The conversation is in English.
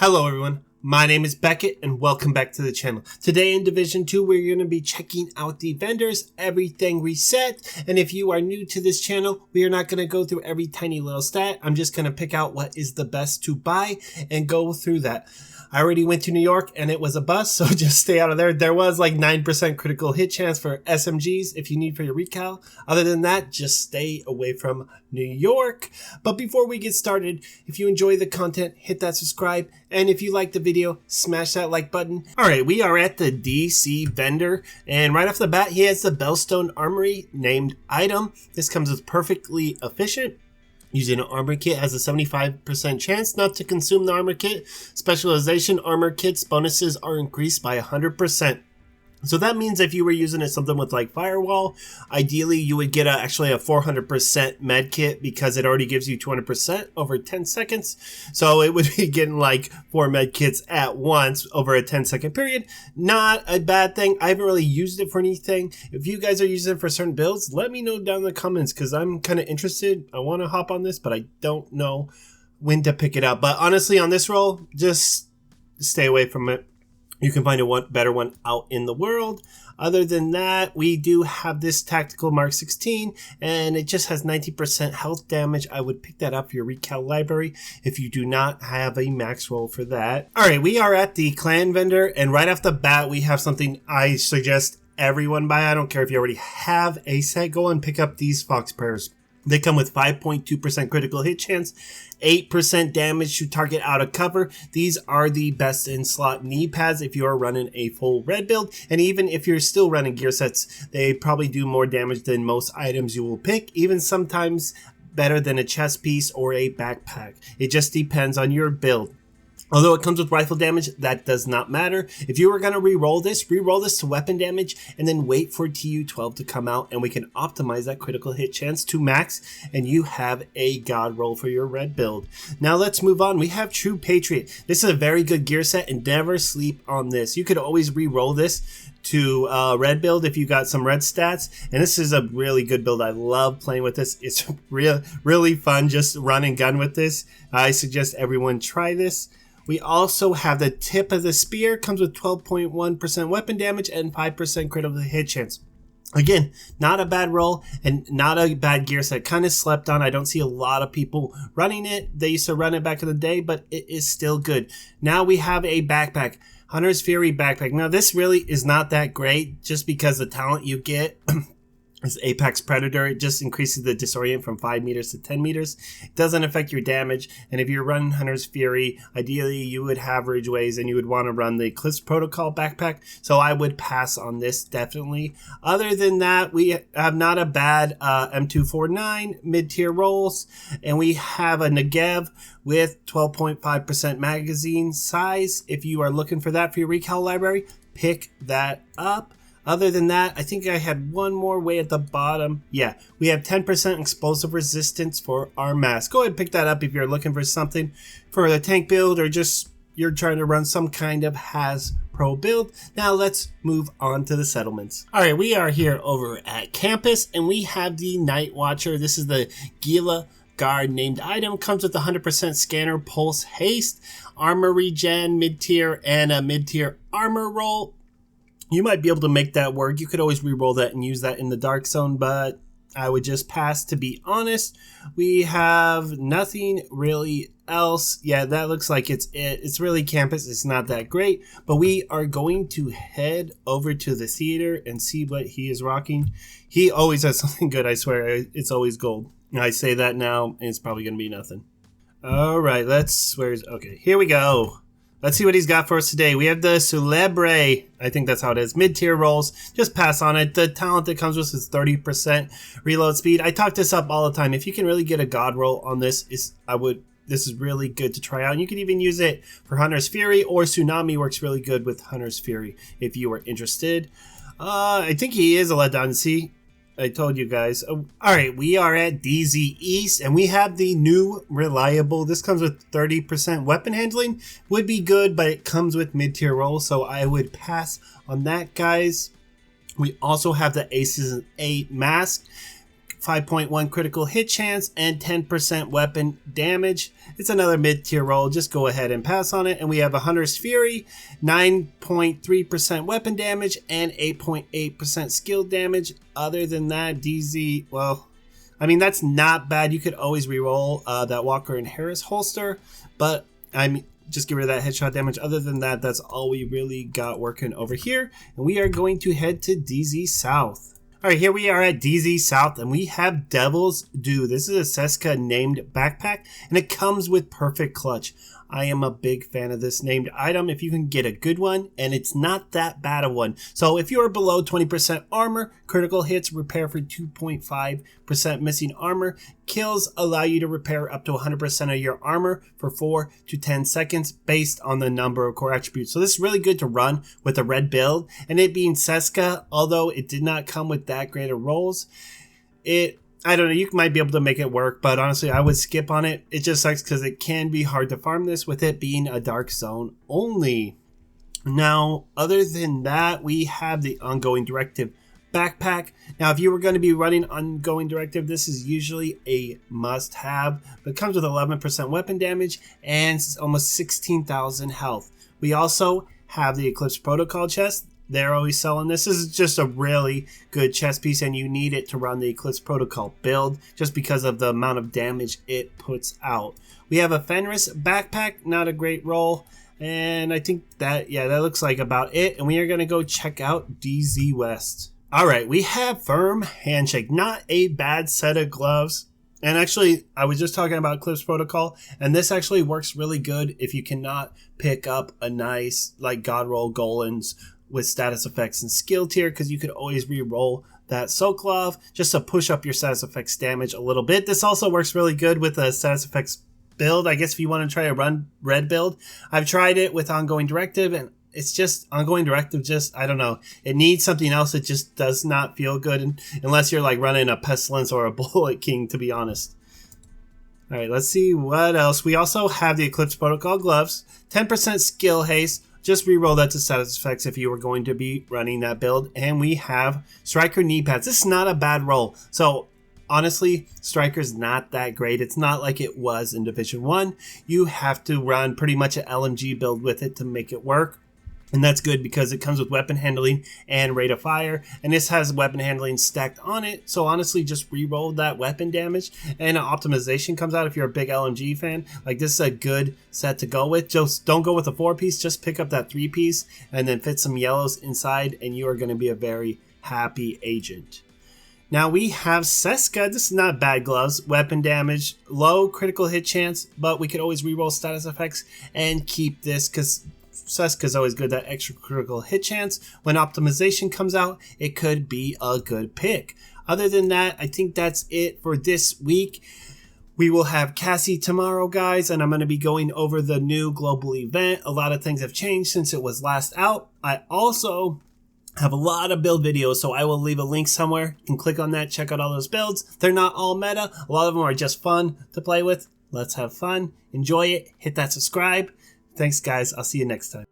Hello everyone, my name is Beckett and welcome back to the channel. Today in Division 2 we're going to be checking out the vendors, everything reset, and if you are new to this channel, we are not going to go through every tiny little stat. I'm just going to pick out what is the best to buy and go through that. I already went to New York and it was a bust, so just stay out of there. There was like 9% critical hit chance for SMGs if you need for your recal. Other than that, just stay away from New York. But before we get started, if you enjoy the content, hit that subscribe. And if you like the video, smash that like button. Alright, we are at the DC vendor. And right off the bat, he has the Bellstone Armory named item. This comes with perfectly efficient. Using an armor kit has a 75% chance not to consume the armor kit. Specialization armor kits bonuses are increased by 100%. So that means if you were using it something with like firewall, ideally you would get actually a 400% med kit because it already gives you 200% over 10 seconds. So it would be getting like 4 med kits at once over a 10-second period. Not a bad thing. I haven't really used it for anything. If you guys are using it for certain builds, let me know down in the comments because I'm kind of interested. I want to hop on this, but I don't know when to pick it up. But honestly, on this roll, just stay away from it. You can find a better one out in the world. Other than that, we do have this Tactical Mark 16, and it just has 90% health damage. I would pick that up for your recal library if you do not have a max roll for that. Alright, we are at the clan vendor, and right off the bat, we have something I suggest everyone buy. I don't care if you already have a set. Go and pick up these Fox Prayers. They come with 5.2% critical hit chance, 8% damage to target out of cover. These are the best in slot knee pads if you are running a full red build. And even if you're still running gear sets, they probably do more damage than most items you will pick, even sometimes better than a chest piece or a backpack. It just depends on your build. Although it comes with rifle damage, that does not matter. If you were going to re-roll this to weapon damage and then wait for TU12 to come out and we can optimize that critical hit chance to max and you have a god roll for your red build. Now let's move on. We have True Patriot. This is a very good gear set and never sleep on this. You could always re-roll this to red build if you got some red stats, and this is a really good build. I love playing with this. It's really fun just run and gun with this. I suggest everyone try this. We also have the tip of the spear, comes with 12.1% weapon damage and 5% critical hit chance. Again, not a bad roll and not a bad gear set. Kind of slept on. I don't see a lot of people running it. They used to run it back in the day, but it is still good. Now we have a backpack. Hunter's Fury backpack. Now this really is not that great just because the talent you get is Apex Predator. It just increases the disorient from 5 meters to 10 meters. It doesn't affect your damage. And if you're running Hunter's Fury, ideally you would have Ridgeways and you would want to run the Eclipse Protocol backpack. So I would pass on this definitely. Other than that, we have not a bad M249 mid-tier rolls. And we have a Negev with 12.5% magazine size. If you are looking for that for your recal library, pick that up. Other than that, I think I had one more way at the bottom. Yeah, we have 10% explosive resistance for our mask. Go ahead and pick that up if you're looking for something for the tank build or just you're trying to run some kind of Has Pro build. Now let's move on to the settlements. Alright, we are here over at campus and we have the Night Watcher. This is the Gila Guard named item. Comes with 100% scanner, pulse, haste, armor regen, mid-tier, and a mid-tier armor roll. You might be able to make that work. You could always re-roll that and use that in the dark zone, but I would just pass, to be honest. We have nothing really else. Yeah, that looks like it's it. It's really campus. It's not that great, but we are going to head over to the theater and see what he is rocking. He always has something good, I swear. It's always gold. I say that now, and it's probably going to be nothing. All right, okay, here we go. Let's see what he's got for us today. We have the Celebre. I think that's how it is. Mid-tier rolls. Just pass on it. The talent that comes with is 30% reload speed. I talk this up all the time. If you can really get a god roll on this, this is really good to try out. And you can even use it for Hunter's Fury, or Tsunami works really good with Hunter's Fury if you are interested. I think he is a letdown. See, I told you guys. Alright, we are at DZ East, and we have the new Reliable. This comes with 30% weapon handling. Would be good, but it comes with mid-tier roll, so I would pass on that, guys. We also have the Aces 8 mask. 5.1 critical hit chance, and 10% weapon damage. It's another mid-tier roll. Just go ahead and pass on it. And we have a Hunter's Fury, 9.3% weapon damage, and 8.8% skill damage. Other than that, DZ, well, I mean, that's not bad. You could always reroll that Walker and Harris holster, but just get rid of that headshot damage. Other than that, that's all we really got working over here. And we are going to head to DZ South. All right, here we are at DZ South, and we have Devil's Due. This is a Seska named backpack, and it comes with perfect clutch. I am a big fan of this named item if you can get a good one, and it's not that bad of one. So if you are below 20% armor, critical hits repair for 2.5% missing armor. Kills allow you to repair up to 100% of your armor for 4 to 10 seconds based on the number of core attributes. So this is really good to run with a red build, and it being Seska, although it did not come with that great of rolls, I don't know, you might be able to make it work, but honestly, I would skip on it. It just sucks because it can be hard to farm this with it being a dark zone only. Now, other than that, we have the Ongoing Directive backpack. Now, if you were going to be running Ongoing Directive, this is usually a must-have, but it comes with 11% weapon damage and almost 16,000 health. We also have the Eclipse Protocol chest. They're always selling this. This is just a really good chest piece, and you need it to run the Eclipse Protocol build just because of the amount of damage it puts out. We have a Fenris backpack, not a great roll, and I think that looks like about it. And we are going to go check out DZ West. All right, we have Firm Handshake, not a bad set of gloves. And actually, I was just talking about Eclipse Protocol, and this actually works really good if you cannot pick up a nice like God Roll Golans with status effects and skill tier, because you could always re-roll that Sokolov just to push up your status effects damage a little bit. This also works really good with a status effects build. I guess if you want to try a run red build, I've tried it with Ongoing Directive, and it's just Ongoing Directive, just I don't know, it needs something else. It just does not feel good unless you're like running a Pestilence or a Bullet King, to be honest. All right, let's see what else. We also have the Eclipse Protocol gloves, 10% skill haste. Just re-roll that to status effects if you were going to be running that build. And we have Striker knee pads. This is not a bad roll. So honestly, Striker's not that great. It's not like it was in Division 1. You have to run pretty much an LMG build with it to make it work. And that's good because it comes with weapon handling and rate of fire. And this has weapon handling stacked on it. So honestly, just re-roll that weapon damage. And an optimization comes out if you're a big LMG fan. Like, this is a good set to go with. Just don't go with a 4-piece. Just pick up that 3-piece and then fit some yellows inside. And you are going to be a very happy agent. Now we have Seska. This is not bad gloves. Weapon damage, low critical hit chance. But we could always re-roll status effects and keep this because Seska's always good, that extra critical hit chance. When optimization comes out, it could be a good pick. Other than that, I think that's it for this week. We will have Cassie tomorrow, guys, and I'm going to be going over the new global event. A lot of things have changed since it was last out. I also have a lot of build videos, so I will leave a link somewhere. You can click on that, check out all those builds. They're not all meta. A lot of them are just fun to play with. Let's have fun. Enjoy it. Hit that subscribe. Thanks, guys. I'll see you next time.